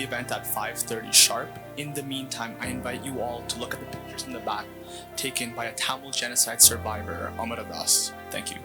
the event at 5:30 sharp. In the meantime, I invite you all to look at the pictures in the back taken by a Tamil genocide survivor, Amaradas. Thank you.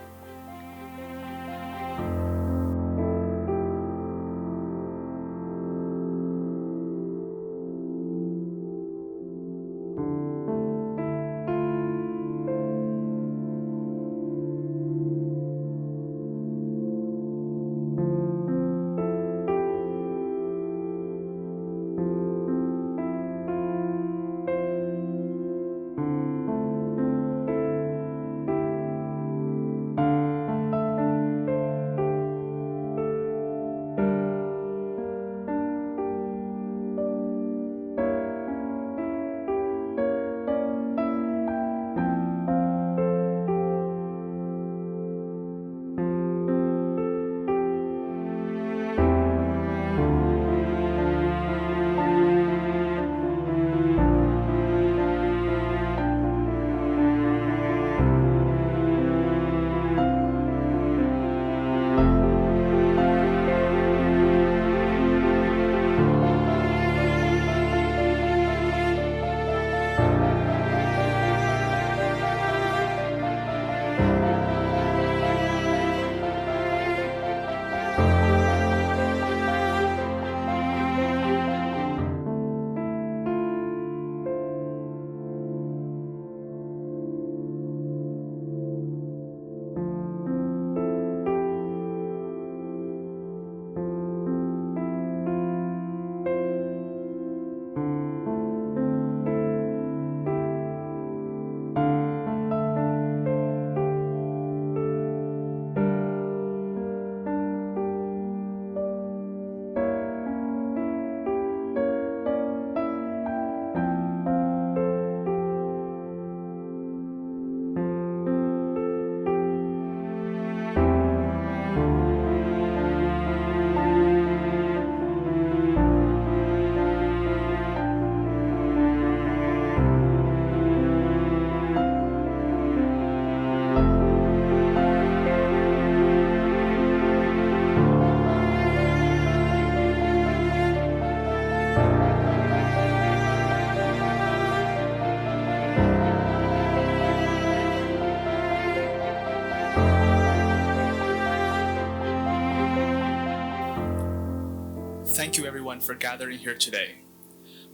Thank you everyone for gathering here today.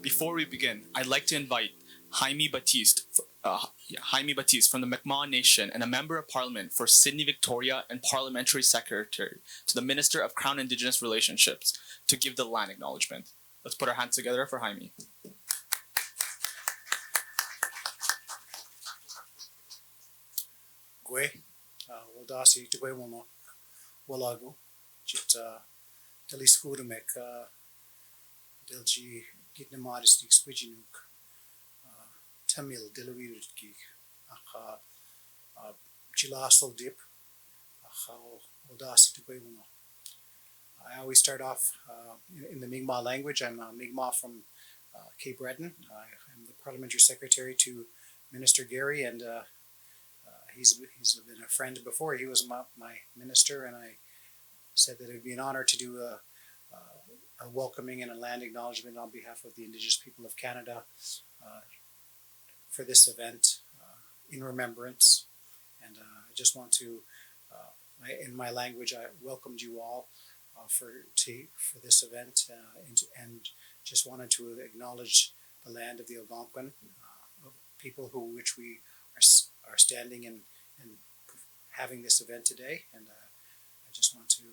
Before we begin, I'd like to invite Jaime Batiste from the Mi'kmaq Nation and a Member of Parliament for Sydney Victoria and Parliamentary Secretary to the Minister of Crown Indigenous Relationships to give the land acknowledgement. Let's put our hands together for Jaime. Gwe, waldasi te gwe wono, walagu, jit deli skudamek, delji gitne modesty squidginuk, Tamil delivirutki, aka jilasol dip, aka waldasi te gwe wono. I always start off in the Mi'kmaq language. I'm Mi'kmaq from Cape Breton. I'm the Parliamentary Secretary to Minister Gary, and he's been a friend before. He was my minister, and I said that it would be an honor to do a welcoming and a land acknowledgement on behalf of the Indigenous people of Canada for this event in remembrance. And I just want to, in my language, I welcomed you all for this event, and just wanted to acknowledge the land of the Algonquin people which we are standing and having this event today. And I just want to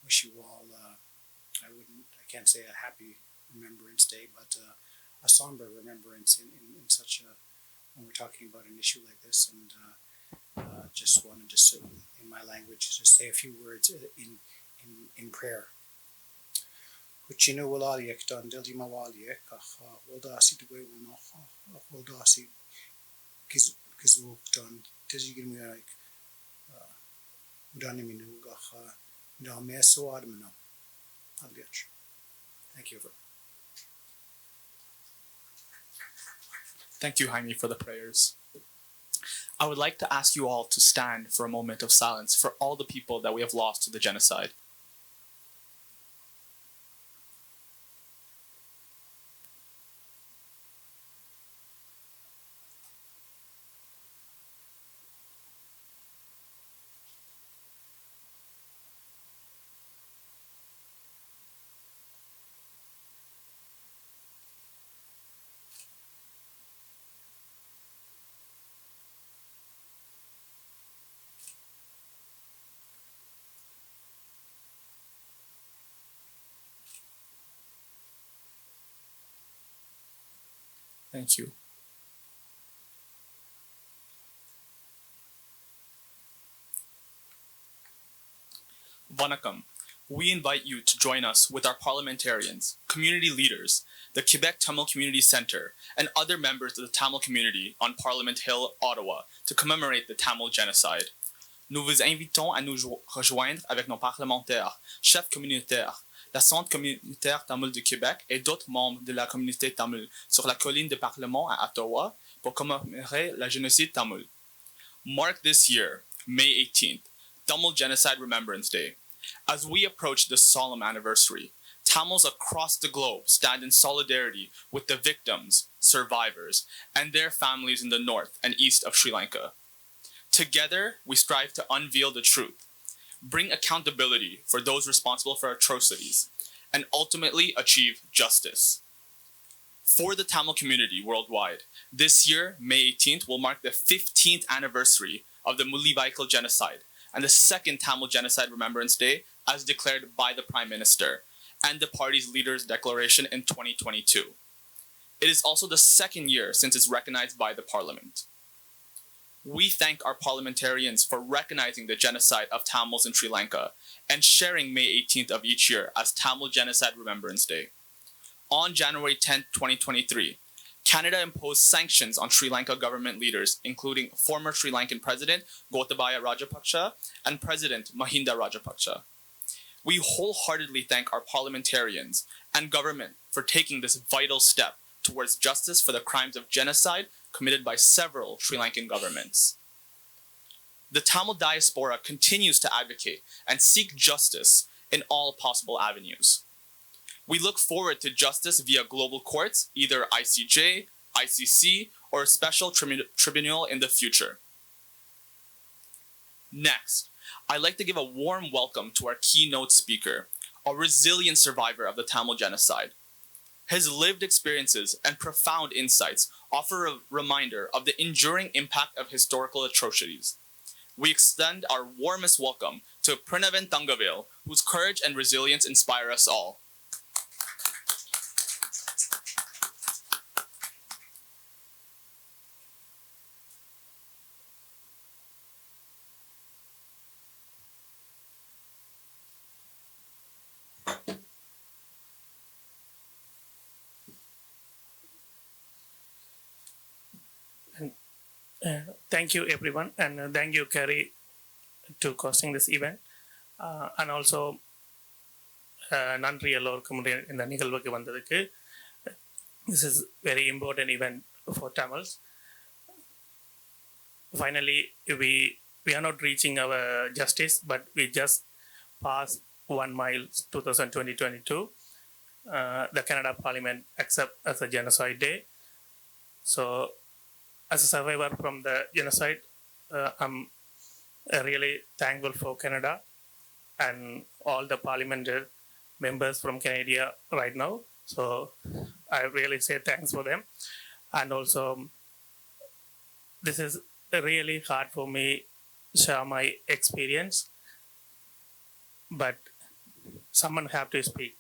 wish you all, I can't say a happy Remembrance Day, but a somber remembrance in such a, when we're talking about an issue like this. And just wanted to, in my language, just say a few words in prayer. Kuchino walaliek don dildi mawaliek waldasi de way will no waldasi kizuk don dildi give me like udani minu gacha no meso admino adliach. Thank you. Thank you, Jaime, for the prayers. I would like to ask you all to stand for a moment of silence for all the people that we have lost to the genocide. Thank you. Vanakkam. We invite you to join us with our parliamentarians, community leaders, the Quebec Tamil Community Centre, and other members of the Tamil community on Parliament Hill, Ottawa, to commemorate the Tamil genocide. Nous vous invitons à nous rejoindre avec nos parlementaires, chefs communautaires, la Centre communautaire Tamil du Québec et d'autres membres de la communauté Tamil sur la colline de Parlement à Ottawa pour commémorer le génocide Tamil. Mark this year, May 18th, Tamil Genocide Remembrance Day. As we approach this solemn anniversary, Tamils across the globe stand in solidarity with the victims, survivors, and their families in the north and east of Sri Lanka. Together, we strive to unveil the truth, bring accountability for those responsible for atrocities, and ultimately achieve justice. For the Tamil community worldwide, this year, May 18th, will mark the 15th anniversary of the Mullawaikal genocide and the second Tamil Genocide Remembrance Day as declared by the Prime Minister and the party's leaders' declaration in 2022. It is also the second year since it's recognized by the Parliament. We thank our parliamentarians for recognizing the genocide of Tamils in Sri Lanka and sharing May 18th of each year as Tamil Genocide Remembrance Day. On January 10, 2023, Canada imposed sanctions on Sri Lanka government leaders, including former Sri Lankan President Gotabaya Rajapaksa and President Mahinda Rajapaksa. We wholeheartedly thank our parliamentarians and government for taking this vital step towards justice for the crimes of genocide committed by several Sri Lankan governments. The Tamil diaspora continues to advocate and seek justice in all possible avenues. We look forward to justice via global courts, either ICJ, ICC, or a special tribunal in the future. Next, I'd like to give a warm welcome to our keynote speaker, a resilient survivor of the Tamil genocide. His lived experiences and profound insights offer a reminder of the enduring impact of historical atrocities. We extend our warmest welcome to Pranavan Thangavale, whose courage and resilience inspire us all. Thank you, everyone, and thank you, Carrie, to hosting this event. And also, நன்றி எல்லோருக்கும் இந்த நிகழ்வுக்கு வந்ததுக்கு. This is very important event for Tamils. Finally, we are not reaching our justice, but we just passed 1 mile 2022. The Canada Parliament accept as a genocide day. So, as a survivor from the genocide, I'm really thankful for Canada and all the parliament members from Canada right now. So I really say thanks for them. And also, this is really hard for me to share my experience, but someone have to speak.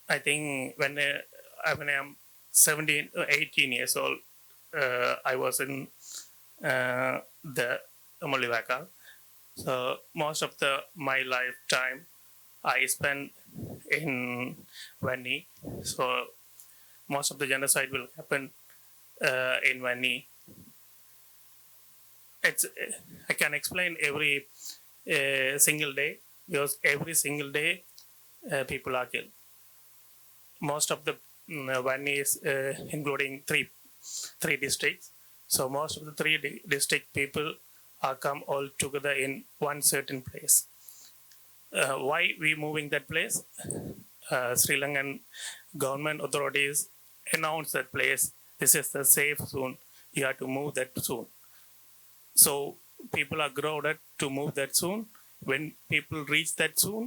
I think when I'm 17 or 18 years old, I was in the Mullawaikal. So most of my lifetime I spent in Vanni. So most of the genocide will happen in Vanni. I can explain every single day, because every single day people are killed. Most of the Vanni is including three districts. So most of the three district people are come all together in one certain place. Why we moving that place? Sri Lankan government authorities announced that place. This is the safe zone. You have to move that soon. So people are crowded to move that zone. When people reach that zone,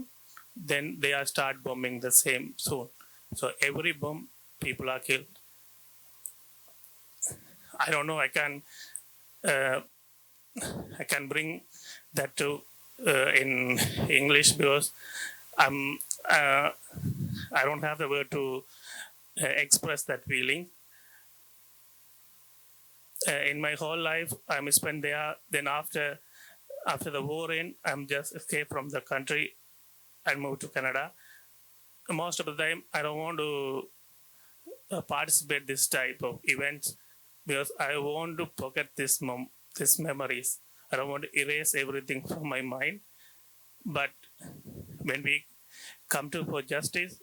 then they are start bombing the same zone. So every bomb, people are killed. I don't know. I can bring that to in English, because I don't have the word to express that feeling. In my whole life, I'm spent there. Then after the war in, I'm just escaped from the country and moved to Canada. Most of the time, I don't want to participate this type of events because I want to forget these memories. I don't want to erase everything from my mind. But when we come to for justice,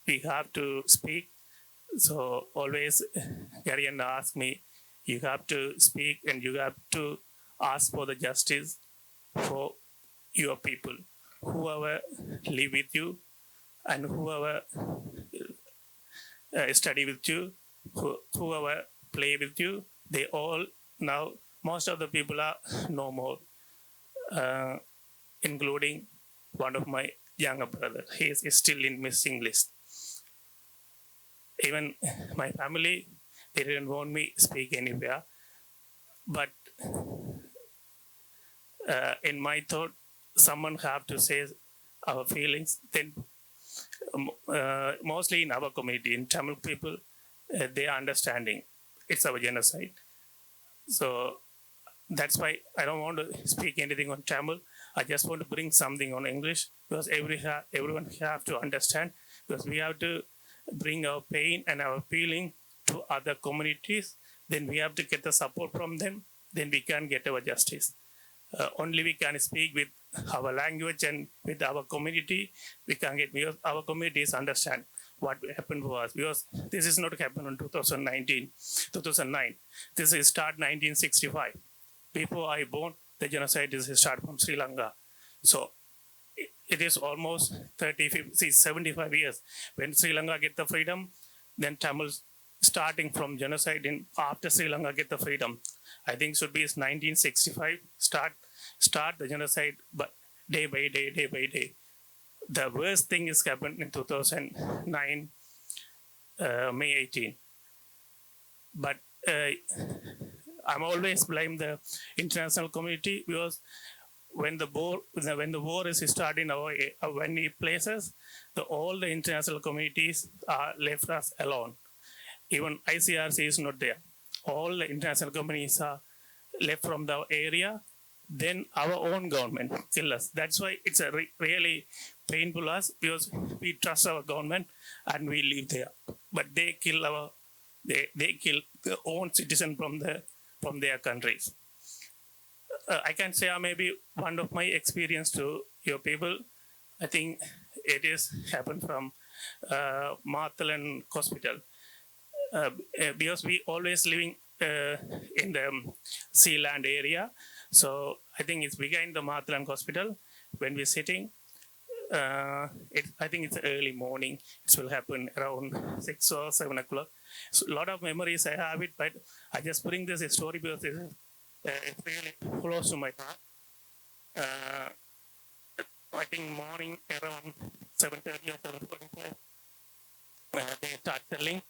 we have to speak. So always, Garian asked me, you have to speak and you have to ask for the justice for your people, whoever live with you and whoever study with you, whoever play with you. They all now, most of the people are no more, including one of my younger brother. He is still in missing list. Even my family, they didn't want me speak anywhere. But in my thought, someone have to say our feelings. Then mostly in our community, in Tamil people, they are understanding it's our genocide. So that's why I don't want to speak anything on Tamil. I just want to bring something on English because everyone have to understand, because we have to bring our pain and our feeling to other communities. Then we have to get the support from them. Then we can get our justice. Only we can speak with our language and with our community. We can get, because our communities understand what happened to us. Because this is not happened in 2009. This is start 1965. Before I born, the genocide is start from Sri Lanka. So it is almost 30, 50, 75 years. When Sri Lanka get the freedom, then Tamils starting from genocide in after Sri Lanka get the freedom. I think should be 1965 start the genocide, but day by day. The worst thing is happened in 2009, May 18. But I'm always blame the international community, because when the war is starting in our many places, all the international communities are left us alone. Even ICRC is not there. All the international companies are left from the area. Then our own government kill us. That's why it's a really painful us, because we trust our government and we live there. But they kill they kill their own citizen from their countries. I can say maybe one of my experience to your people. I think it is happened from Marthalan Hospital. Because we always living in the Sealand area. So I think it's behind the Marthalan Hospital. When we're sitting, I think it's early morning. It will happen around 6 or 7 o'clock. So a lot of memories I have it, but I just bring this story because it's really close to my heart. I think morning around 7:30 or 7:45, they start selling.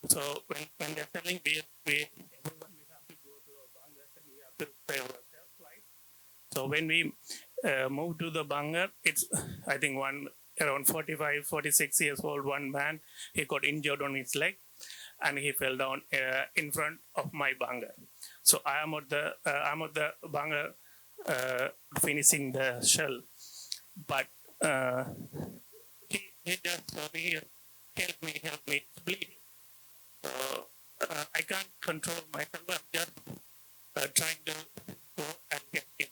So when they're selling, everyone we have to go to our bangers and we have to pay ourselves, right? So when we moved to the banger, it's I think around 45, 46 years old, one man, he got injured on his leg and he fell down in front of my banger. So I'm at the banger finishing the shell, but he just told me, help me, it's bleeding. So I can't control myself. I'm just trying to go and get him.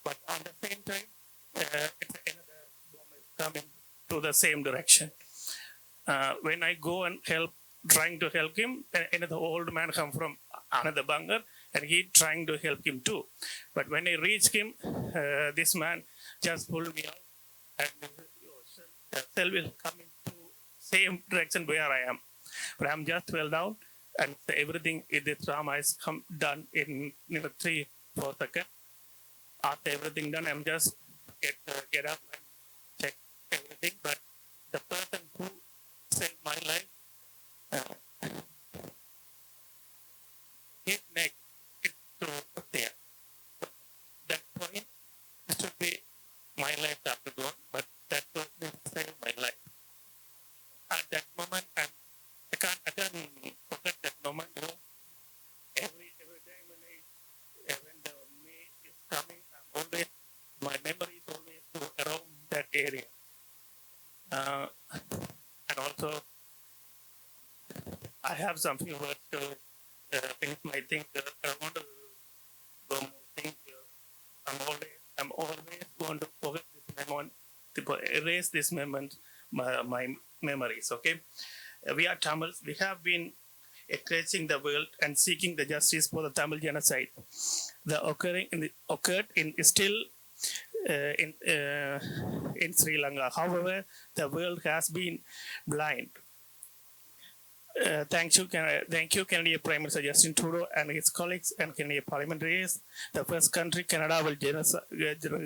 But on the same time, it's another bomb is coming to the same direction. When I go and trying to help him, another old man come from another bunker, and he trying to help him too. But when I reach him, this man just pulled me out, and the cell will come into same direction where I am. But I'm just fell down, and everything in the trauma is done in 3-4 seconds. After everything done, I'm just get up and check everything. But the person who saved my life, his neck is through there. That point should be my life after gone, but that person saved my life. At that moment, I area. And also, I have some few words to finish my thing. I want to go more things here. I'm always going to forget this moment, to erase this moment, my memories. Okay, we are Tamils. We have been encouraging the world and seeking the justice for the Tamil genocide. Occurred in still in Sri Lanka. However, the world has been blind. Thank you, Canadian Prime Minister Justin Trudeau and his colleagues and Canadian parliamentarians. The first country, Canada, will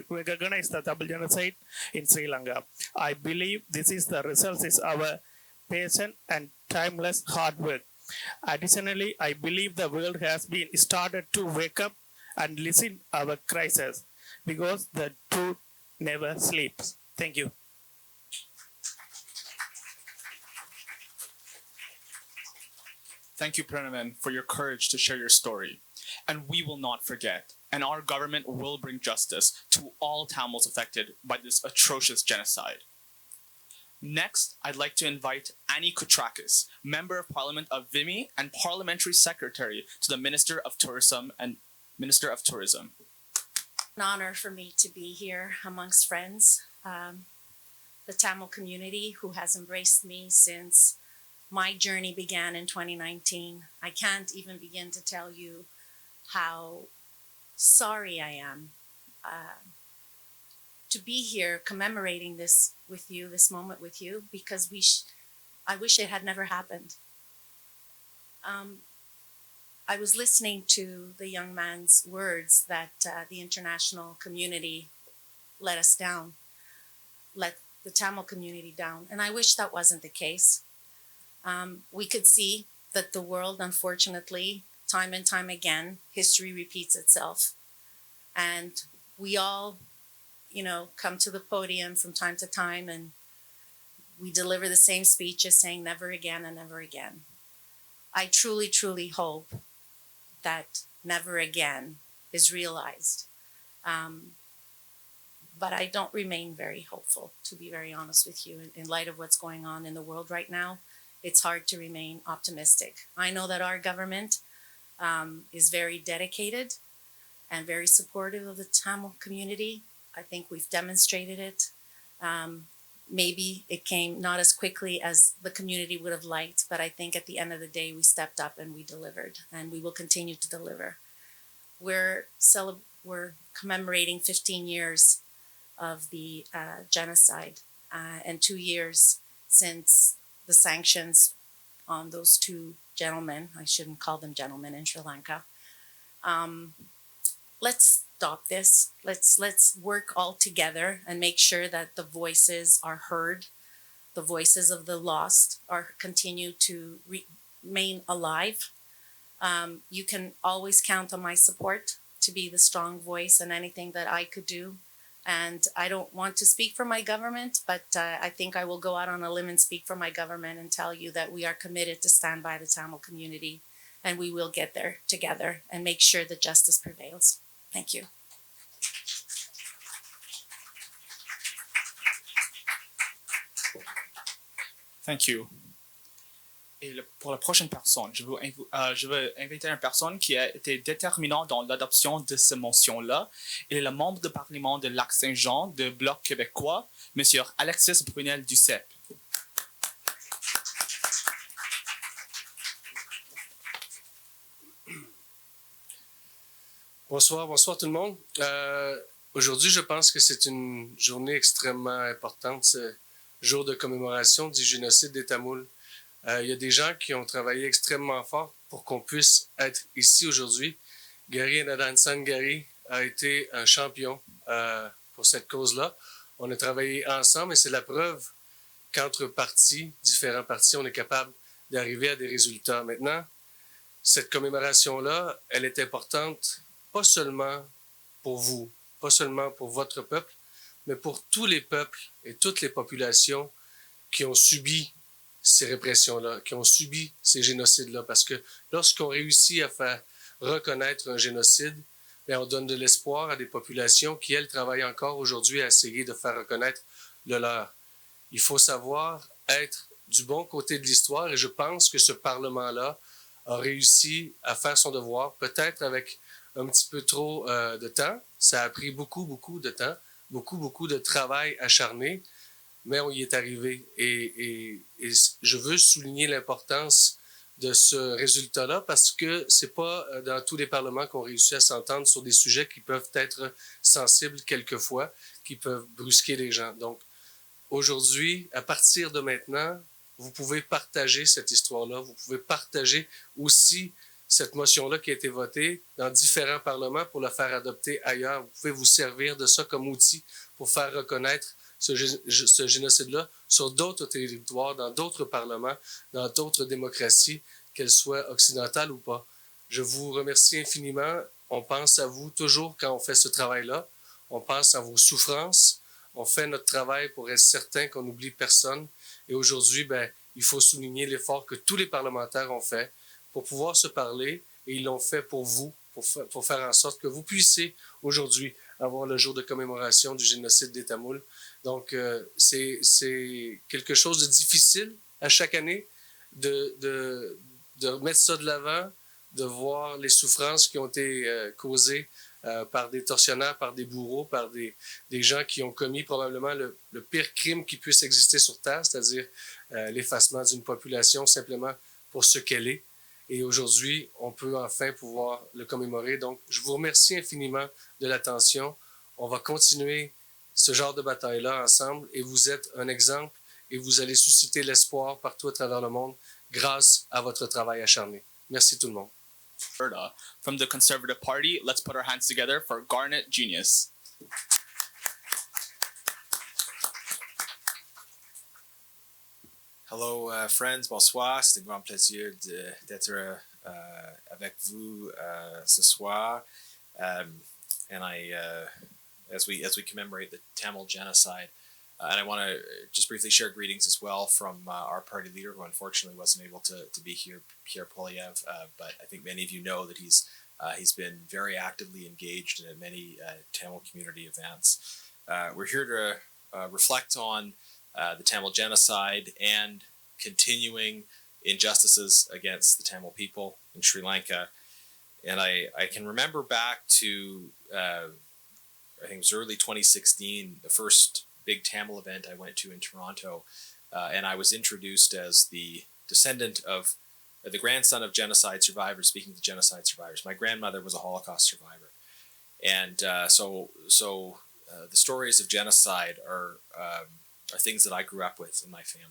recognize the double genocide in Sri Lanka. I believe this is the result of our patient and timeless hard work. Additionally, I believe the world has been started to wake up and listen our crisis because the truth never sleeps. Thank you. Thank you, Pranavan, for your courage to share your story. And we will not forget, and our government will bring justice to all Tamils affected by this atrocious genocide. Next, I'd like to invite Annie Koutrakis, Member of Parliament of Vimy and Parliamentary Secretary to the Minister of Tourism and Minister of Tourism. An honor for me to be here amongst friends, the Tamil community who has embraced me since my journey began in 2019. I can't even begin to tell you how sorry I am to be here commemorating this with you, this moment with you, because I wish it had never happened. I was listening to the young man's words that the international community let us down, let the Tamil community down, and I wish that wasn't the case. We could see that the world, unfortunately, time and time again, history repeats itself. And we all, come to the podium from time to time and we deliver the same speeches saying never again and never again. I truly, truly hope that never again is realized. But I don't remain very hopeful, to be very honest with you, in light of what's going on in the world right now. It's hard to remain optimistic. I know that our government is very dedicated and very supportive of the Tamil community. I think we've demonstrated it. Maybe it came not as quickly as the community would have liked, but I think at the end of the day, we stepped up and we delivered, and we will continue to deliver. We're commemorating 15 years of the genocide and 2 years since the sanctions on those two gentlemen. I shouldn't call them gentlemen in Sri Lanka. Let's stop this. Let's work all together and make sure that the voices are heard. The voices of the lost continue to remain alive. You can always count on my support to be the strong voice in anything that I could do. And I don't want to speak for my government, but I think I will go out on a limb and speak for my government and tell you that we are committed to stand by the Tamil community, and we will get there together and make sure that justice prevails. Thank you. Thank you. Et pour la prochaine personne, je veux inviter une personne qui a été déterminante dans l'adoption de cette motion-là. Il est le membre du Parlement de Lac-Saint-Jean du Bloc québécois, M. Alexis Brunel-Duceppe. Bonsoir tout le monde. Aujourd'hui, je pense que c'est une journée extrêmement importante, ce jour de commémoration du génocide des Tamouls. Il y a des gens qui ont travaillé extrêmement fort pour qu'on puisse être ici aujourd'hui. Gary Nadansan Gary a été un champion pour cette cause-là. On a travaillé ensemble et c'est la preuve qu'entre différents partis, on est capable d'arriver à des résultats. Maintenant, cette commémoration-là, elle est importante pas seulement pour vous, pas seulement pour votre peuple, mais pour tous les peuples et toutes les populations qui ont subi ces répressions-là, qui ont subi ces génocides-là. Parce que lorsqu'on réussit à faire reconnaître un génocide, bien, on donne de l'espoir à des populations qui, elles, travaillent encore aujourd'hui à essayer de faire reconnaître le leur. Il faut savoir être du bon côté de l'histoire et je pense que ce Parlement-là a réussi à faire son devoir, peut-être avec un petit peu trop de temps. Ça a pris beaucoup de temps, beaucoup de travail acharné, mais on y est arrivé. Et je veux souligner l'importance de ce résultat-là parce que c'est pas dans tous les parlements qu'on réussit à s'entendre sur des sujets qui peuvent être sensibles quelquefois, qui peuvent brusquer les gens. Donc, aujourd'hui, à partir de maintenant, vous pouvez partager cette histoire-là, vous pouvez partager aussi cette motion-là qui a été votée dans différents parlements pour la faire adopter ailleurs. Vous pouvez vous servir de ça comme outil pour faire reconnaître ce génocide-là sur d'autres territoires, dans d'autres parlements, dans d'autres démocraties, qu'elles soient occidentales ou pas. Je vous remercie infiniment. On pense à vous toujours quand on fait ce travail-là. On pense à vos souffrances. On fait notre travail pour être certain qu'on n'oublie personne. Et aujourd'hui, il faut souligner l'effort que tous les parlementaires ont fait pour pouvoir se parler. Et ils l'ont fait pour vous, pour faire en sorte que vous puissiez aujourd'hui avoir le jour de commémoration du génocide des Tamouls. Donc, c'est quelque chose de difficile à chaque année de mettre ça de l'avant, de voir les souffrances qui ont été causées par des tortionnaires, par des bourreaux, par des gens qui ont commis probablement le pire crime qui puisse exister sur Terre, c'est-à-dire l'effacement d'une population simplement pour ce qu'elle est. Et aujourd'hui, on peut enfin pouvoir le commémorer. Donc, je vous remercie infiniment de l'attention. On va continuer ce genre de bataille-là ensemble et vous êtes un exemple et vous allez susciter l'espoir partout à travers le monde grâce à votre travail acharné. Merci tout le monde. From the Conservative Party, let's put our hands together for Garnet Genius. Hello, friends. Bonsoir. C'est un grand plaisir d'être avec vous ce soir. And as we commemorate the Tamil genocide, and I want to just briefly share greetings as well from our party leader, who unfortunately wasn't able to be here, Pierre Polyev. But I think many of you know that he's been very actively engaged in many Tamil community events. We're here to reflect on the Tamil genocide and continuing injustices against the Tamil people in Sri Lanka. And I can remember back to, I think it was early 2016, the first big Tamil event I went to in Toronto. And I was introduced as the descendant of, the grandson of genocide survivors, speaking to genocide survivors. My grandmother was a Holocaust survivor. And so the stories of genocide are things that I grew up with in my family.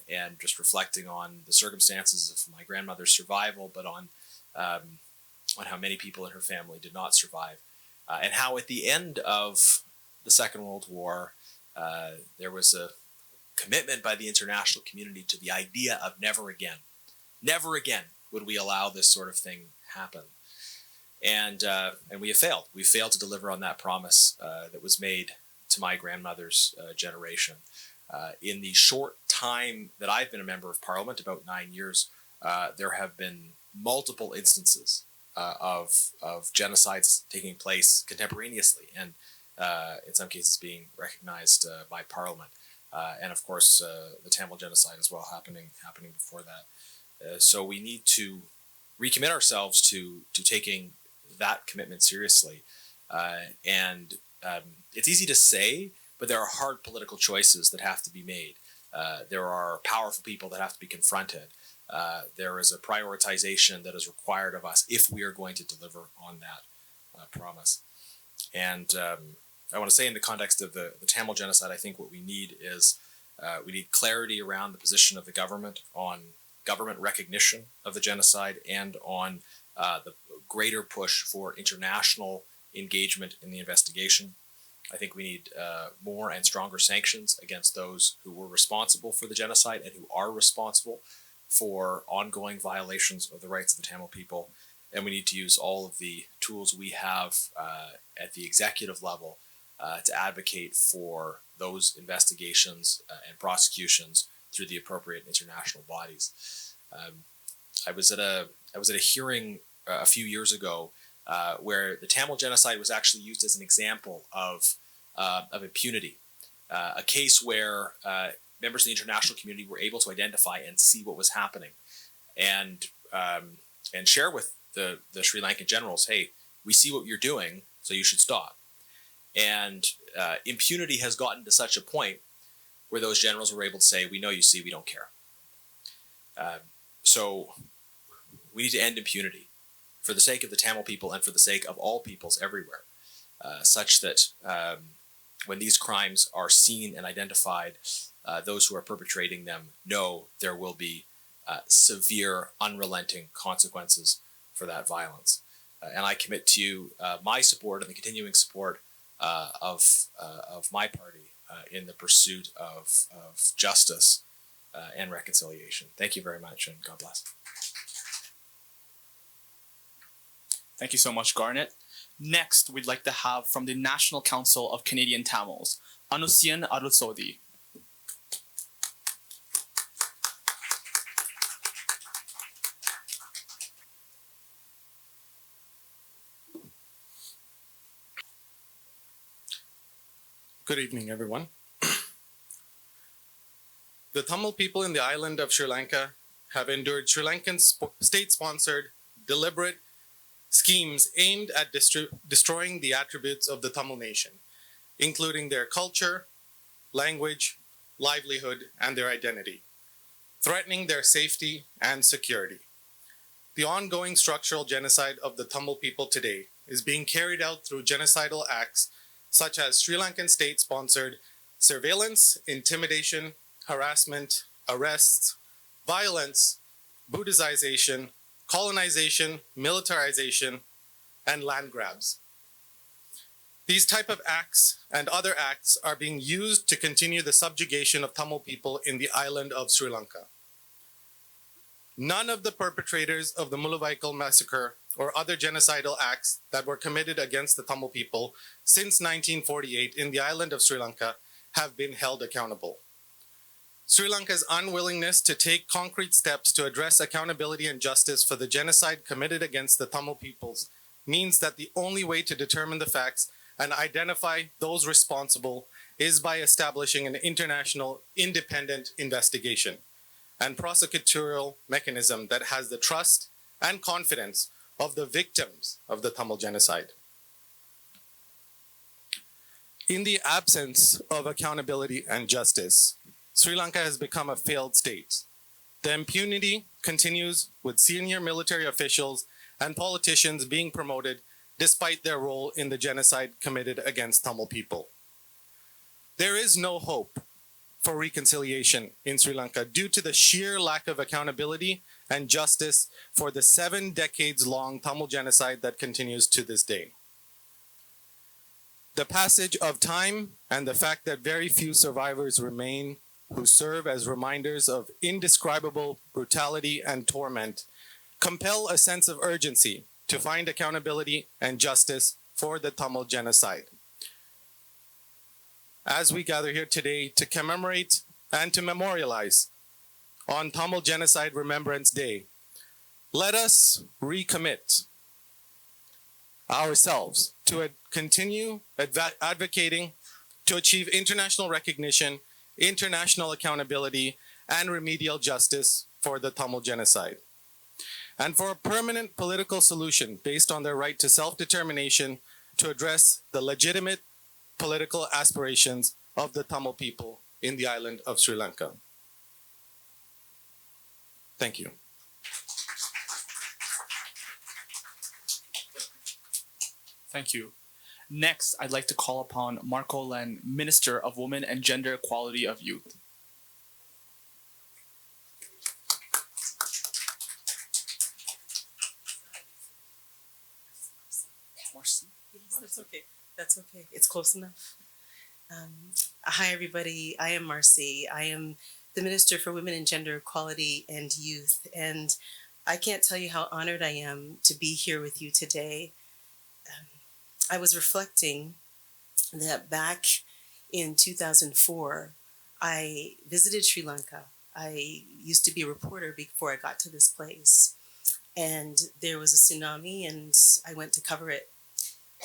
And just reflecting on the circumstances of my grandmother's survival, but on how many people in her family did not survive. And how at the end of the Second World War, there was a commitment by the international community to the idea of never again would we allow this sort of thing happen. And we have failed. We failed to deliver on that promise that was made to my grandmother's generation. In the short time that I've been a member of Parliament, about 9 years, there have been multiple instances of genocides taking place contemporaneously, and in some cases being recognized by Parliament. And of course, the Tamil genocide as well happening before that. So we need to recommit ourselves to taking that commitment seriously. And it's easy to say, but there are hard political choices that have to be made. There are powerful people that have to be confronted. There is a prioritization that is required of us if we are going to deliver on that promise. And I want to say in the context of the Tamil genocide, I think what we need is we need clarity around the position of the government on government recognition of the genocide and on the greater push for international engagement in the investigation. I think we need more and stronger sanctions against those who were responsible for the genocide and who are responsible for ongoing violations of the rights of the Tamil people. And we need to use all of the tools we have at the executive level to advocate for those investigations and prosecutions through the appropriate international bodies. I was at a hearing a few years ago where the Tamil genocide was actually used as an example of impunity. a case where members of the international community were able to identify and see what was happening, and share with the Sri Lankan generals, hey, we see what you're doing, so you should stop. And impunity has gotten to such a point where those generals were able to say, we know you see, we don't care. So we need to end impunity for the sake of the Tamil people and for the sake of all peoples everywhere, such that when these crimes are seen and identified, those who are perpetrating them know there will be severe, unrelenting consequences for that violence. And I commit to you my support and the continuing support of my party in the pursuit of justice and reconciliation. Thank you very much, and God bless. Thank you so much, Garnet. Next, we'd like to have from the National Council of Canadian Tamils, Anusian Arusodi. Good evening, everyone. The Tamil people in the island of Sri Lanka have endured Sri Lankan state-sponsored, deliberate schemes aimed at destroying the attributes of the Tamil nation, including their culture, language, livelihood, and their identity, threatening their safety and security. The ongoing structural genocide of the Tamil people today is being carried out through genocidal acts such as Sri Lankan state-sponsored surveillance, intimidation, harassment, arrests, violence, Buddhization, colonization, militarization, and land grabs. These type of acts and other acts are being used to continue the subjugation of Tamil people in the island of Sri Lanka. None of the perpetrators of the Mullawaikal massacre or other genocidal acts that were committed against the Tamil people since 1948 in the island of Sri Lanka have been held accountable. Sri Lanka's unwillingness to take concrete steps to address accountability and justice for the genocide committed against the Tamil peoples means that the only way to determine the facts and identify those responsible is by establishing an international independent investigation and prosecutorial mechanism that has the trust and confidence of the victims of the Tamil genocide. In the absence of accountability and justice, Sri Lanka has become a failed state. The impunity continues with senior military officials and politicians being promoted despite their role in the genocide committed against Tamil people. There is no hope for reconciliation in Sri Lanka due to the sheer lack of accountability and justice for the 7 decades-long Tamil genocide that continues to this day. The passage of time and the fact that very few survivors remain who serve as reminders of indescribable brutality and torment compel a sense of urgency to find accountability and justice for the Tamil genocide. As we gather here today to commemorate and to memorialize on Tamil Genocide Remembrance Day, let us recommit ourselves to continue advocating to achieve international recognition, international accountability, and remedial justice for the Tamil genocide, and for a permanent political solution based on their right to self-determination to address the legitimate political aspirations of the Tamil people in the island of Sri Lanka. Thank you. Thank you. Next, I'd like to call upon Marco Len, Minister of Women and Gender Equality of Youth. Yes, that's okay. That's okay. It's close enough. Hi, everybody. I am Marcy. I am the Minister for Women and Gender Equality and Youth. And I can't tell you how honored I am to be here with you today. I was reflecting that back in 2004, I visited Sri Lanka. I used to be a reporter before I got to this place. And there was a tsunami and I went to cover it.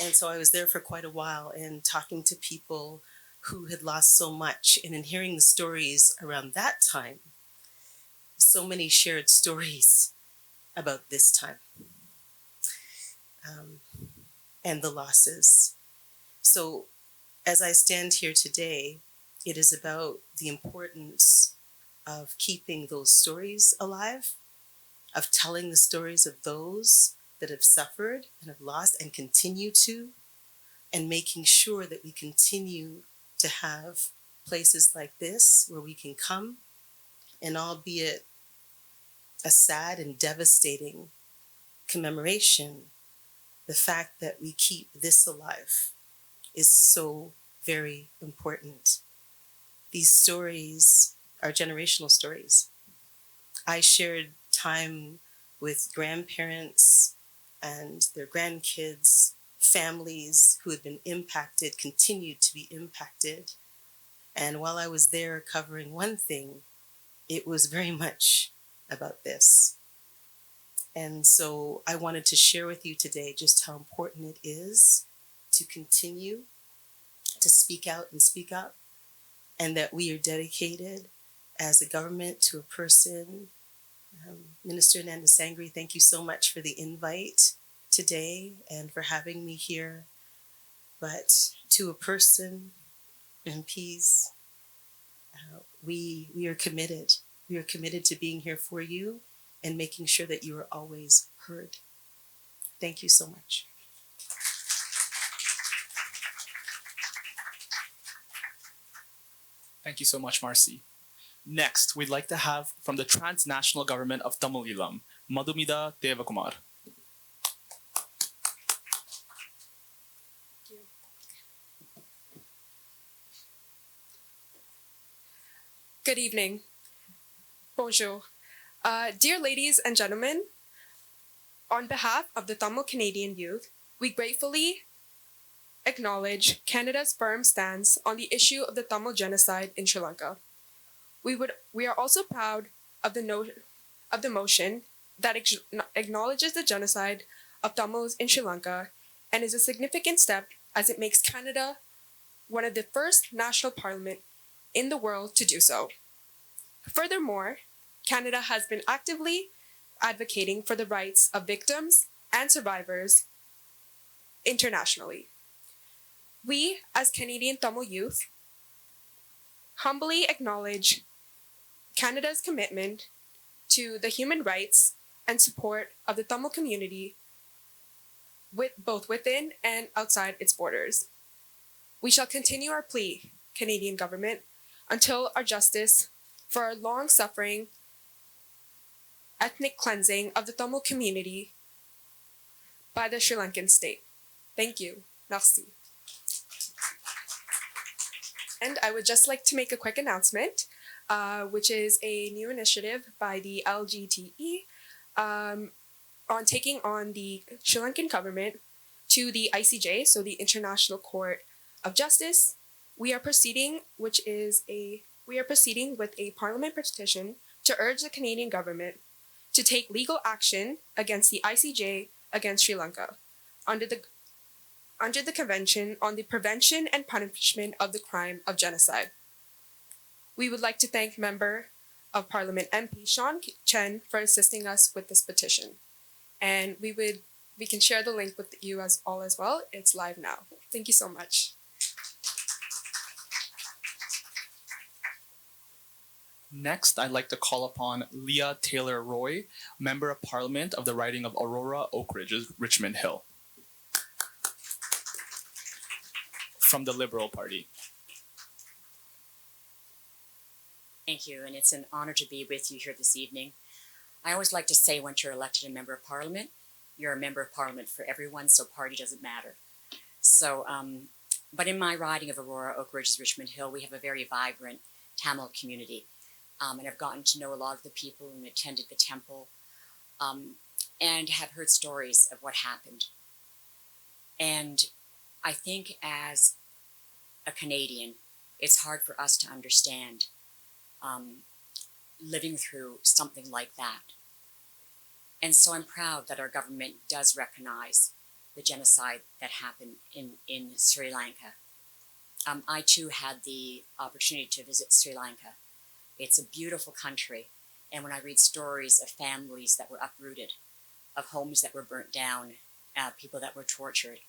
And so I was there for quite a while and talking to people who had lost so much. And in hearing the stories around that time, so many shared stories about this time and the losses. So as I stand here today, it is about the importance of keeping those stories alive, of telling the stories of those that have suffered and have lost and continue to, and making sure that we continue to have places like this where we can come, and albeit a sad and devastating commemoration, the fact that we keep this alive is so very important. These stories are generational stories. I shared time with grandparents and their grandkids, families who had been impacted, continued to be impacted. And while I was there covering one thing, it was very much about this. And so I wanted to share with you today just how important it is to continue to speak out and speak up, and that we are dedicated as a government to a person. Minister Nanda Sangri, thank you so much for the invite today and for having me here. But to a person, MPs, we are committed. We are committed to being here for you and making sure that you are always heard. Thank you so much. Thank you so much, Marcy. Next, we'd like to have from the Transnational Government of Tamil Eelam, Madhumida Devakumar. Good evening. Bonjour. Dear ladies and gentlemen, on behalf of the Tamil Canadian youth, we gratefully acknowledge Canada's firm stance on the issue of the Tamil genocide in Sri Lanka. We are also proud of the motion that acknowledges the genocide of Tamils in Sri Lanka and is a significant step as it makes Canada one of the first national parliament in the world to do so. Furthermore, Canada has been actively advocating for the rights of victims and survivors internationally. We, as Canadian Tamil youth, humbly acknowledge Canada's commitment to the human rights and support of the Tamil community both within and outside its borders. We shall continue our plea, Canadian government, until our justice for our long-suffering ethnic cleansing of the Tamil community by the Sri Lankan state. Thank you. Merci. And I would just like to make a quick announcement, which is a new initiative by the LGTE on taking on the Sri Lankan government to the ICJ, so the International Court of Justice. We are proceeding with a parliament petition to urge the Canadian government to take legal action against the ICJ against Sri Lanka under the Convention on the Prevention and Punishment of the Crime of Genocide. We would like to thank Member of Parliament MP Sean Chen for assisting us with this petition. And we can share the link with you as well. It's live now. Thank you so much. Next, I'd like to call upon Leah Taylor Roy, Member of Parliament of the riding of Aurora Oak Ridge, Richmond Hill, from the Liberal Party. Thank you, and it's an honor to be with you here this evening. I always like to say when you're elected a member of parliament, you're a member of parliament for everyone, so party doesn't matter. So, but in my riding of Aurora, Oak Ridge, Richmond Hill, we have a very vibrant Tamil community. And I've gotten to know a lot of the people and attended the temple and have heard stories of what happened. And I think as a Canadian, it's hard for us to understand living through something like that. And so I'm proud that our government does recognize the genocide that happened in Sri Lanka. I too had the opportunity to visit Sri Lanka. It's a beautiful country, and when I read stories of families that were uprooted, of homes that were burnt down, people that were tortured,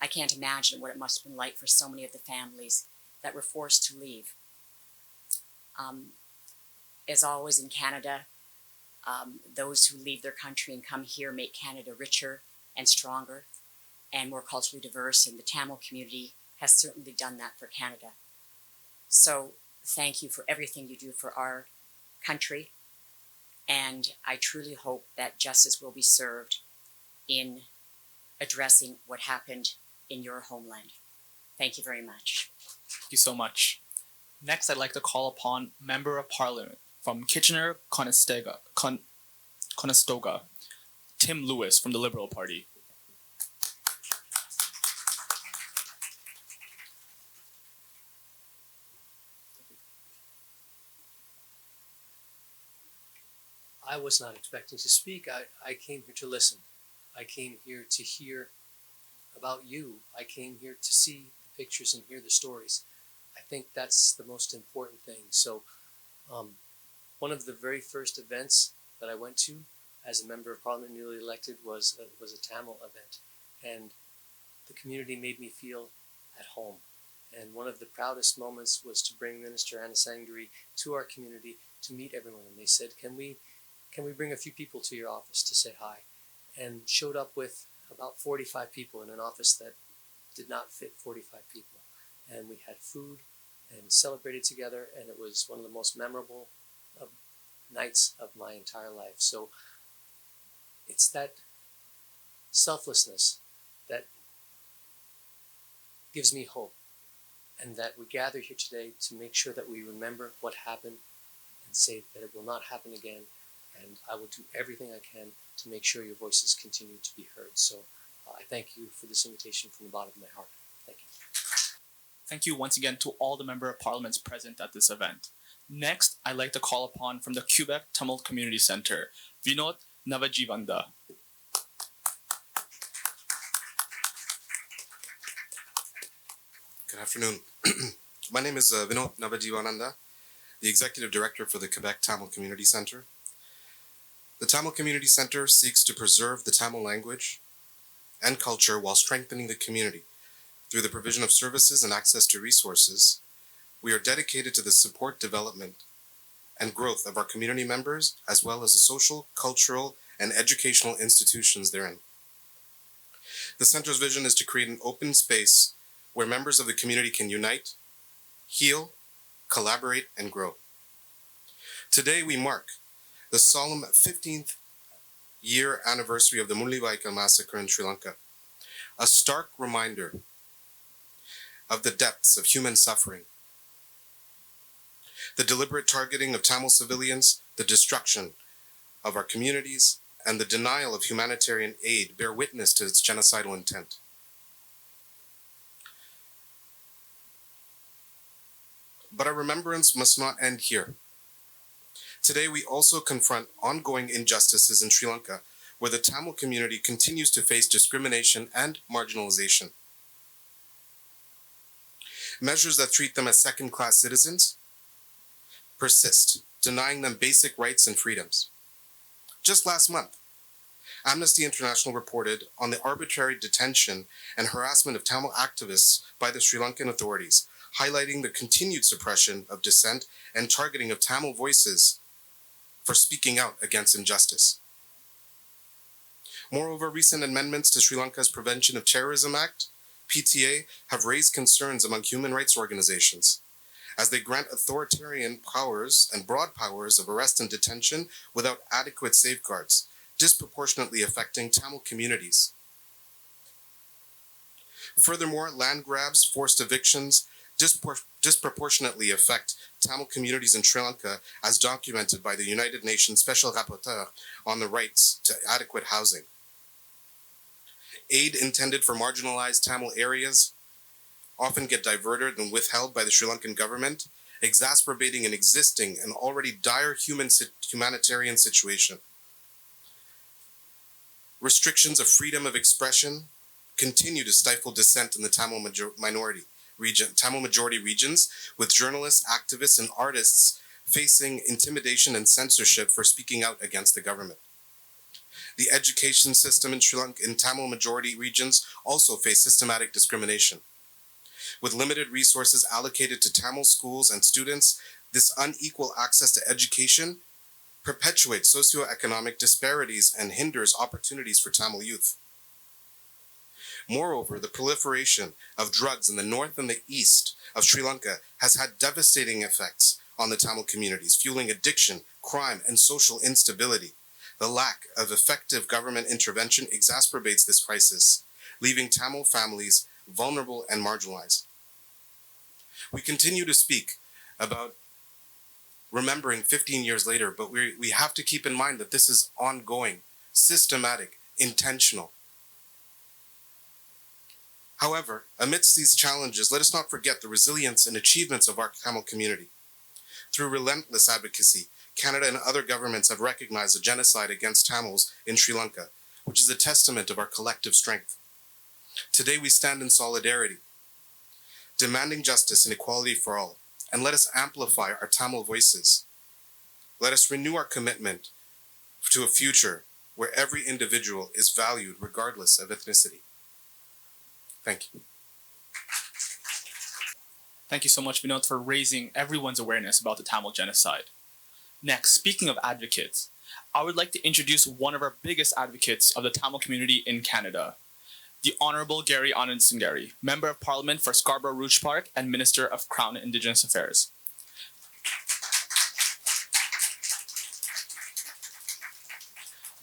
I can't imagine what it must have been like for so many of the families that were forced to leave. As always in Canada, those who leave their country and come here make Canada richer and stronger and more culturally diverse, and the Tamil community has certainly done that for Canada. So thank you for everything you do for our country, and I truly hope that justice will be served in addressing what happened in your homeland. Thank you very much. Thank you so much. Next, I'd like to call upon Member of Parliament from Kitchener-Conestoga, Tim Lewis from the Liberal Party. I was not expecting to speak. I came here to listen. I came here to hear about you. I came here to see the pictures and hear the stories. I think that's the most important thing. So one of the very first events that I went to as a member of parliament newly elected was a Tamil event. And the community made me feel at home. And one of the proudest moments was to bring Minister Anna Sangari to our community to meet everyone. And they said, can we bring a few people to your office to say hi? And showed up with about 45 people in an office that did not fit 45 people. And we had food and celebrated together, and it was one of the most memorable nights of my entire life. So it's that selflessness that gives me hope, and that we gather here today to make sure that we remember what happened and say that it will not happen again. And I will do everything I can to make sure your voices continue to be heard. So I thank you for this invitation from the bottom of my heart. Thank you. Thank you once again to all the Member of Parliaments present at this event. Next, I'd like to call upon from the Quebec Tamil Community Center, Vinod Navajivanda. Good afternoon. My name is Vinod Navadivananda, the Executive Director for the Quebec Tamil Community Center. The Tamil Community Center seeks to preserve the Tamil language and culture while strengthening the community through the provision of services and access to resources. We are dedicated to the support, development, and growth of our community members, as well as the social, cultural, and educational institutions therein. The center's vision is to create an open space where members of the community can unite, heal, collaborate, and grow. Today we mark the solemn 15th year anniversary of the Mullawaikal massacre in Sri Lanka, a stark reminder of the depths of human suffering, the deliberate targeting of Tamil civilians, the destruction of our communities, and the denial of humanitarian aid bear witness to its genocidal intent. But our remembrance must not end here. Today, we also confront ongoing injustices in Sri Lanka, where the Tamil community continues to face discrimination and marginalization. Measures that treat them as second-class citizens persist, denying them basic rights and freedoms. Just last month, Amnesty International reported on the arbitrary detention and harassment of Tamil activists by the Sri Lankan authorities, highlighting the continued suppression of dissent and targeting of Tamil voices for speaking out against injustice. Moreover, recent amendments to Sri Lanka's Prevention of Terrorism Act, PTA, have raised concerns among human rights organizations, as they grant authoritarian powers and broad powers of arrest and detention without adequate safeguards, disproportionately affecting Tamil communities. Furthermore, land grabs, forced evictions, disproportionately affect Tamil communities in Sri Lanka, as documented by the United Nations Special Rapporteur on the rights to adequate housing. Aid intended for marginalized Tamil areas often get diverted and withheld by the Sri Lankan government, exacerbating an existing and already dire humanitarian situation. Restrictions of freedom of expression continue to stifle dissent in the Tamil minority, Tamil majority regions, with journalists, activists, and artists facing intimidation and censorship for speaking out against the government. The education system in Sri Lanka in Tamil majority regions also face systematic discrimination. With limited resources allocated to Tamil schools and students, this unequal access to education perpetuates socioeconomic disparities and hinders opportunities for Tamil youth. Moreover, the proliferation of drugs in the north and the east of Sri Lanka has had devastating effects on the Tamil communities, fueling addiction, crime, and social instability. The lack of effective government intervention exacerbates this crisis, leaving Tamil families vulnerable and marginalized. We continue to speak about remembering 15 years later, but we have to keep in mind that this is ongoing, systematic, intentional. However, amidst these challenges, let us not forget the resilience and achievements of our Tamil community. Through relentless advocacy, Canada and other governments have recognized the genocide against Tamils in Sri Lanka, which is a testament of our collective strength. Today we stand in solidarity, demanding justice and equality for all, and let us amplify our Tamil voices. Let us renew our commitment to a future where every individual is valued regardless of ethnicity. Thank you. Thank you so much, Vinod, for raising everyone's awareness about the Tamil genocide. Next, speaking of advocates, I would like to introduce one of our biggest advocates of the Tamil community in Canada, the Honorable Gary Anand Singari, Member of Parliament for Scarborough Rouge Park and Minister of Crown and Indigenous Affairs.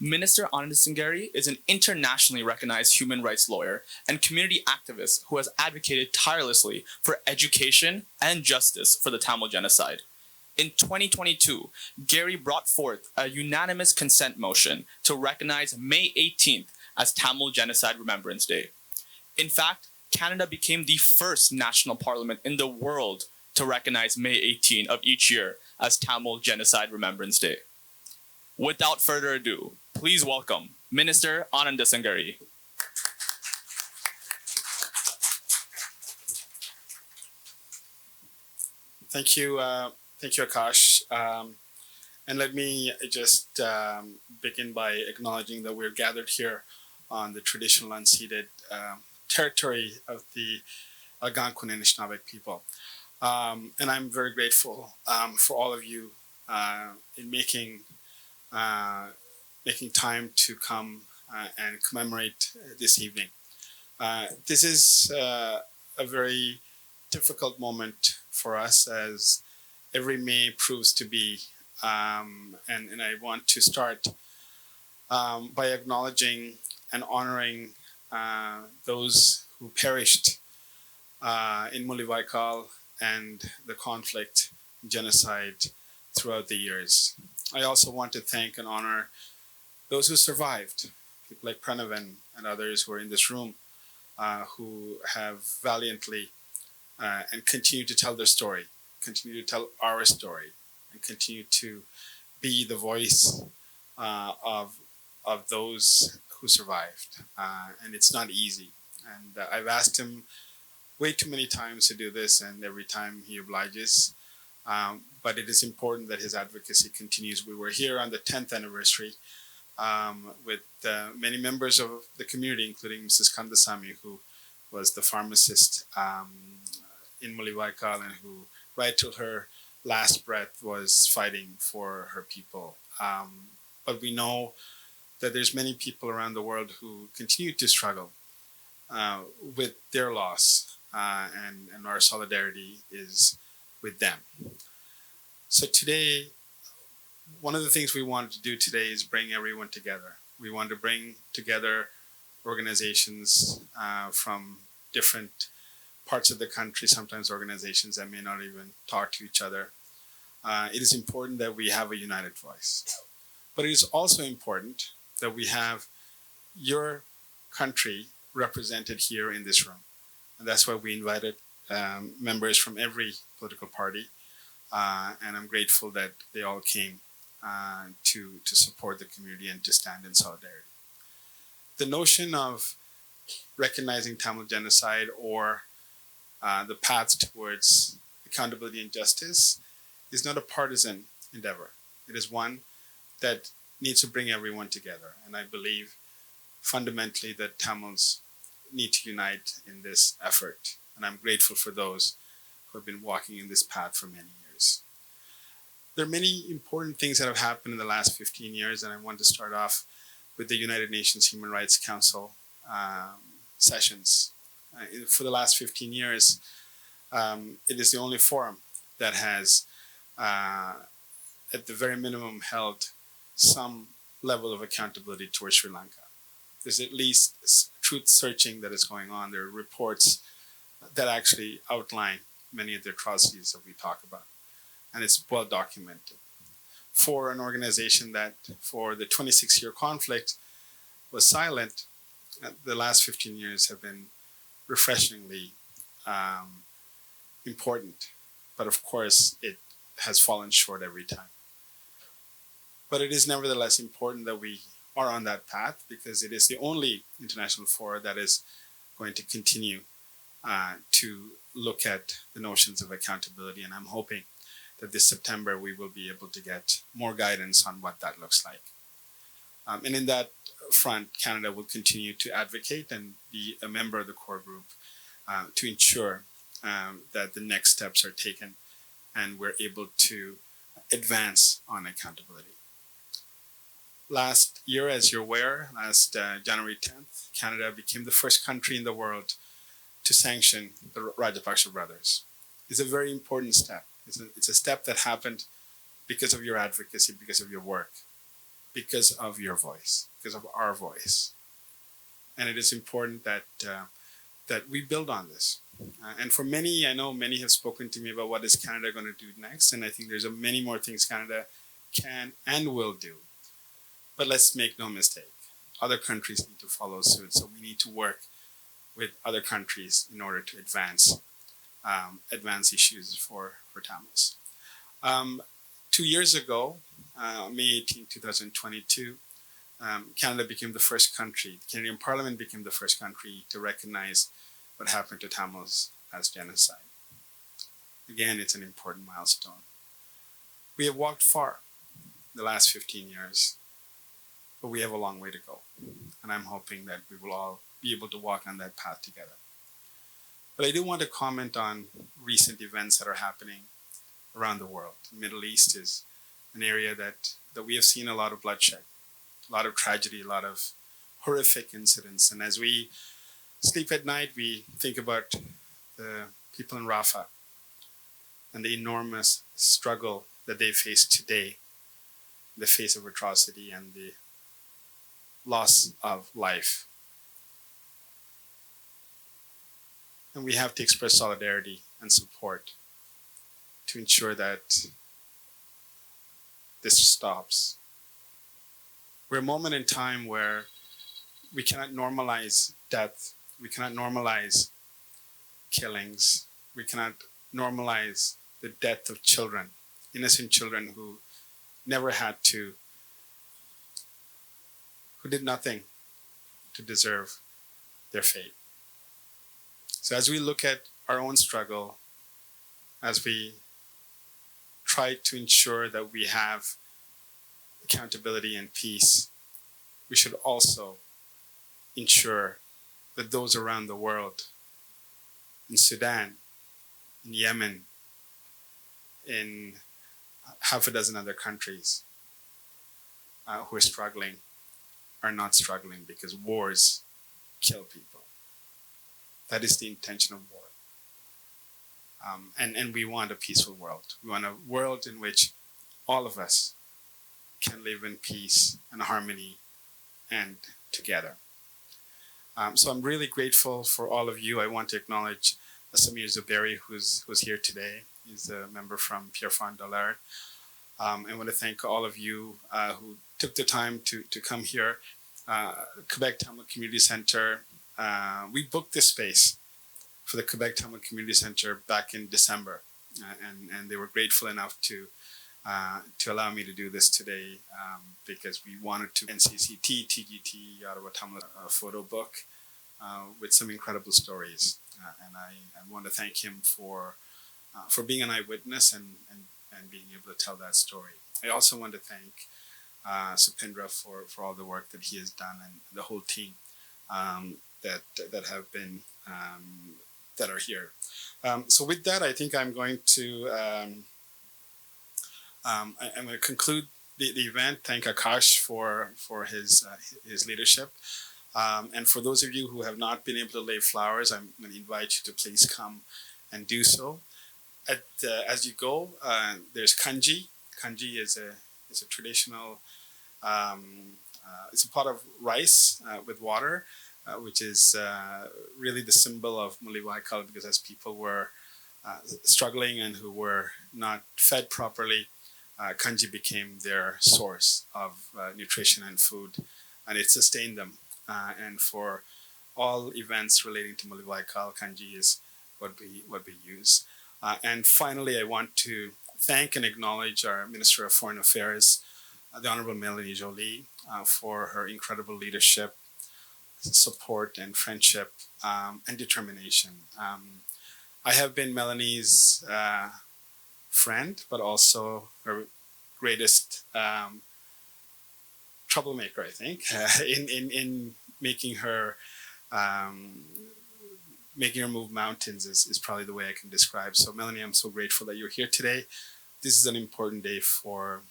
Minister Anand Singari is an internationally recognized human rights lawyer and community activist who has advocated tirelessly for education and justice for the Tamil genocide. In 2022, Gary brought forth a unanimous consent motion to recognize May 18th as Tamil Genocide Remembrance Day. In fact, Canada became the first national parliament in the world to recognize May 18 of each year as Tamil Genocide Remembrance Day. Without further ado, please welcome Minister Anand Singari. Thank you, Akash. And let me just begin by acknowledging that we're gathered here on the traditional unceded territory of the Algonquin and Anishinaabe people. And I'm very grateful for all of you in making time to come and commemorate this evening. This is a very difficult moment for us, as every May proves to be, and I want to start by acknowledging and honoring those who perished in Mulivaikal and the conflict, genocide throughout the years. I also want to thank and honor those who survived, people like Pranavan and others who are in this room, who have valiantly and continue to tell their story, continue to tell our story, and continue to be the voice of those who survived. And it's not easy. And I've asked him way too many times to do this, and every time he obliges. But it is important that his advocacy continues. We were here on the 10th anniversary with many members of the community, including Mrs. Kandasamy, who was the pharmacist in Mulivaikal and who, right till her last breath, was fighting for her people. But we know that there's many people around the world who continue to struggle with their loss, and our solidarity is with them. So today, one of the things we wanted to do today is bring everyone together. We want to bring together organizations from different parts of the country, sometimes organizations that may not even talk to each other. It is important that we have a united voice. But it is also important that we have your country represented here in this room. And that's why we invited members from every political party. And I'm grateful that they all came to support the community and to stand in solidarity. The notion of recognizing Tamil genocide or the path towards accountability and justice is not a partisan endeavor. It is one that needs to bring everyone together. And I believe fundamentally that Tamils need to unite in this effort. And I'm grateful for those who have been walking in this path for many years. There are many important things that have happened in the last 15 years, and I want to start off with the United Nations Human Rights Council sessions. For the last 15 years, it is the only forum that has, at the very minimum, held some level of accountability towards Sri Lanka. There's at least truth searching that is going on. There are reports that actually outline many of the atrocities that we talk about, and it's well documented. For an organization that, for the 26-year conflict, was silent, the last 15 years have been refreshingly important. But of course, it has fallen short every time. But it is nevertheless important that we are on that path, because it is the only international forum that is going to continue to look at the notions of accountability. And I'm hoping that this September we will be able to get more guidance on what that looks like. And in that front, Canada will continue to advocate and be a member of the core group to ensure that the next steps are taken and we're able to advance on accountability. Last year, as you're aware, last January 10th, Canada became the first country in the world to sanction the Rajapaksa brothers. It's a very important step. It's a step that happened because of your advocacy, because of your work, because of your voice, because of our voice. And it is important that that we build on this. And for many, I know many have spoken to me about what is Canada going to do next. And I think there's many more things Canada can and will do. But let's make no mistake, other countries need to follow suit. So we need to work with other countries in order to advance issues for Tamils. 2 years ago, May 18, 2022, Canada became the first country, the Canadian Parliament became the first country to recognize what happened to Tamils as genocide. Again, it's an important milestone. We have walked far the last 15 years, but we have a long way to go. And I'm hoping that we will all be able to walk on that path together. But I do want to comment on recent events that are happening around the world. The Middle East is an area that we have seen a lot of bloodshed, a lot of tragedy, a lot of horrific incidents. And as we sleep at night, we think about the people in Rafah and the enormous struggle that they face today in the face of atrocity and the loss of life. And we have to express solidarity and support to ensure that this stops. We're a moment in time where we cannot normalize death. We cannot normalize killings. We cannot normalize the death of children, innocent children who never had to, who did nothing to deserve their fate. So as we look at our own struggle, as we try to ensure that we have accountability and peace, we should also ensure that those around the world, in Sudan, in Yemen, in half a dozen other countries who are struggling, are not struggling because wars kill people. That is the intention of war. And we want a peaceful world. We want a world in which all of us can live in peace and harmony and together. So I'm really grateful for all of you. I want to acknowledge Samir Zuberi, who's here today. He's a member from Pierrefonds Dollard. I want to thank all of you who took the time to come here. Quebec Tamil Community Center, we booked this space for the Quebec Tamil Community Center back in December, and they were grateful enough to allow me to do this today because we wanted to NCCT, TGT, Ottawa Tamil photo book, with some incredible stories. And I want to thank him for being an eyewitness and being able to tell that story. I also want to thank Supindra for all the work that he has done, and the whole team that have been that are here. So with that, I think I'm going to I'm going to conclude the event. Thank Akash for his leadership. And for those of you who have not been able to lay flowers, I'm going to invite you to please come and do so. As you go, there's kanji. Kanji is a traditional. It's a pot of rice with water, which is really the symbol of Muliwaikal, because as people were struggling and who were not fed properly, kanji became their source of nutrition and food, and it sustained them. And for all events relating to Muliwaikal, kanji is what we use. And finally, I want to thank and acknowledge our Minister of Foreign Affairs, the Honorable Melanie Jolie, for her incredible leadership, support, and friendship, and determination. I have been Melanie's friend, but also her greatest troublemaker, I think, in making her move mountains is probably the way I can describe. So Melanie, I'm so grateful that you're here today. This is an important day for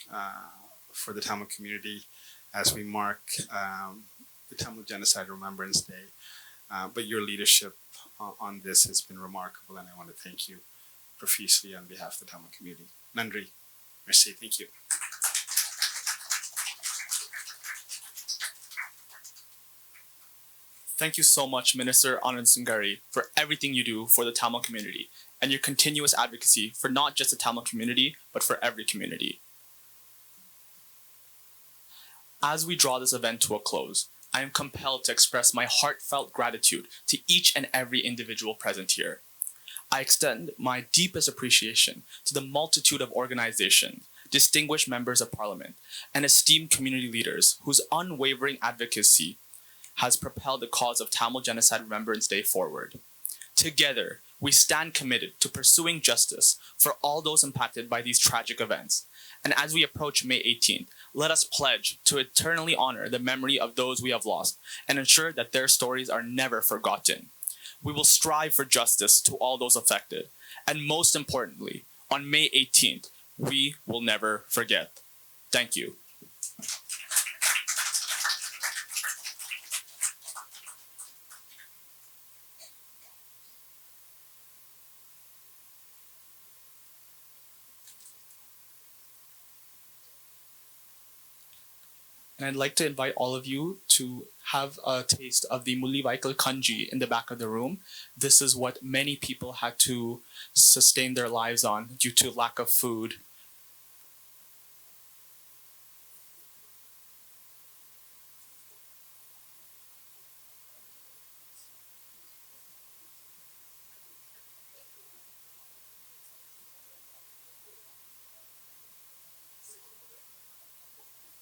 the Tamil community as we mark the Tamil Genocide Remembrance Day. But your leadership on this has been remarkable, and I want to thank you profusely on behalf of the Tamil community. Nandri, merci, thank you. Thank you so much, Minister Anand Singari, for everything you do for the Tamil community and your continuous advocacy for not just the Tamil community, but for every community. As we draw this event to a close, I am compelled to express my heartfelt gratitude to each and every individual present here. I extend my deepest appreciation to the multitude of organizations, distinguished members of parliament, and esteemed community leaders whose unwavering advocacy has propelled the cause of Tamil Genocide Remembrance Day forward. Together, we stand committed to pursuing justice for all those impacted by these tragic events. And as we approach May 18th, let us pledge to eternally honor the memory of those we have lost and ensure that their stories are never forgotten. We will strive for justice to all those affected. And most importantly, on May 18th, we will never forget. Thank you. And I'd like to invite all of you to have a taste of the Muliwaikal kanji in the back of the room. This is what many people had to sustain their lives on due to lack of food